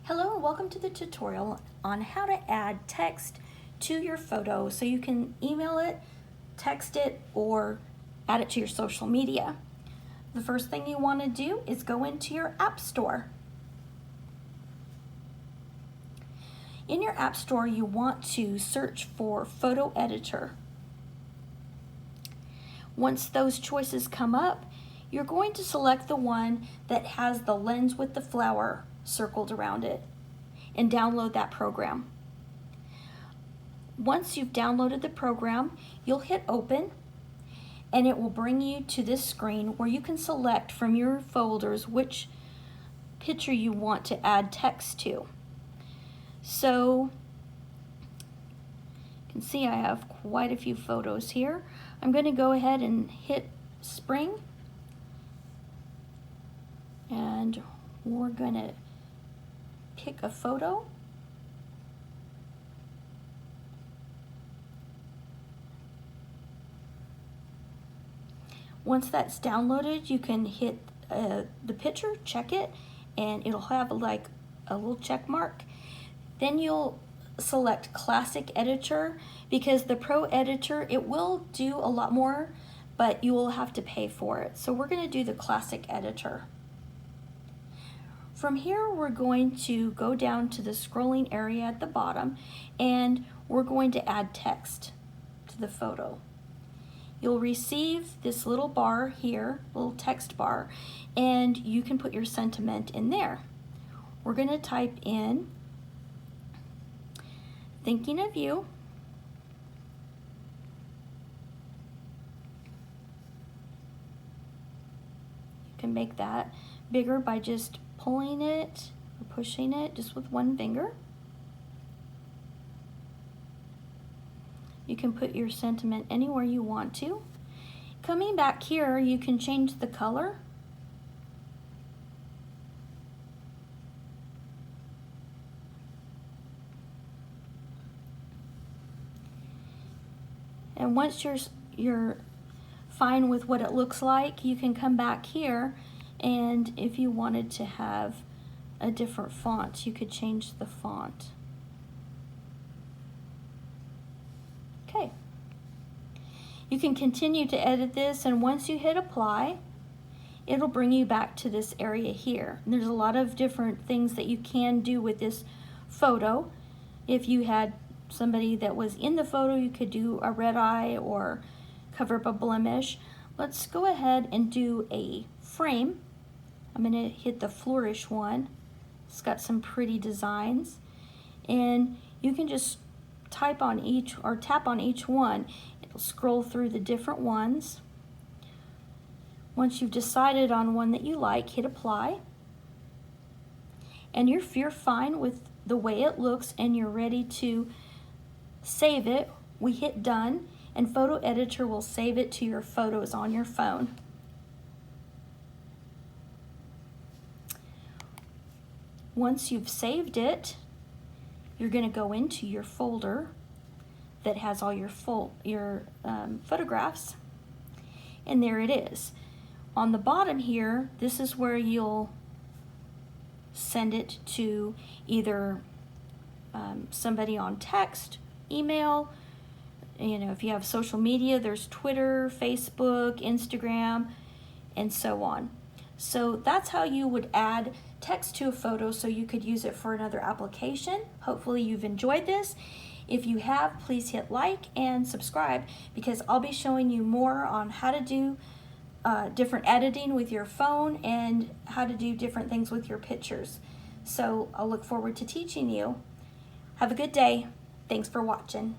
Hello and welcome to the tutorial on how to add text to your photo so you can email it, text it, or add it to your social media. The first thing you want to do is go into your App Store. In your App Store, you want to search for Photo Editor. Once those choices come up, you're going to select the one that has the lens with the flower circled around it and download that program. Once you've downloaded the program, you'll hit open and it will bring you to this screen where you can select from your folders which picture you want to add text to. So you can see I have quite a few photos here. I'm going to go ahead and hit spring, and we're going to pick a photo. Once that's downloaded, you can hit the picture, check it, and it'll have like a little check mark. Then you'll select Classic Editor, because the Pro Editor, it will do a lot more, but you will have to pay for it. So we're going to do the Classic Editor. From here, we're going to go down to the scrolling area at the bottom, and we're going to add text to the photo. You'll receive this little bar here, little text bar, and you can put your sentiment in there. We're going to type in "Thinking of you." You can make that bigger by just pulling it or pushing it just with one finger. You can put your sentiment anywhere you want to. Coming back here, you can change the color. And once you're fine with what it looks like, you can come back here, and if you wanted to have a different font, you could change the font. Okay. You can continue to edit this, and once you hit apply, it'll bring you back to this area here. And there's a lot of different things that you can do with this photo. If you had somebody that was in the photo, you could do a red eye or cover up a blemish. Let's go ahead and do a frame. I'm going to hit the flourish one. It's got some pretty designs, and you can just type on each or tap on each one. It'll scroll through the different ones. Once you've decided on one that you like, hit apply. And if you're fine with the way it looks and you're ready to save it, we hit done, and Photo Editor will save it to your photos on your phone. Once you've saved it, you're going to go into your folder that has all your photographs, and there it is. On the bottom here, this is where you'll send it to either somebody on text, email, if you have social media, there's Twitter, Facebook, Instagram, and so on. So that's how you would add text to a photo so you could use it for another application. Hopefully you've enjoyed this. If you have, please hit like and subscribe, because I'll be showing you more on how to do different editing with your phone and how to do different things with your pictures. So I'll look forward to teaching you. Have a good day. Thanks for watching.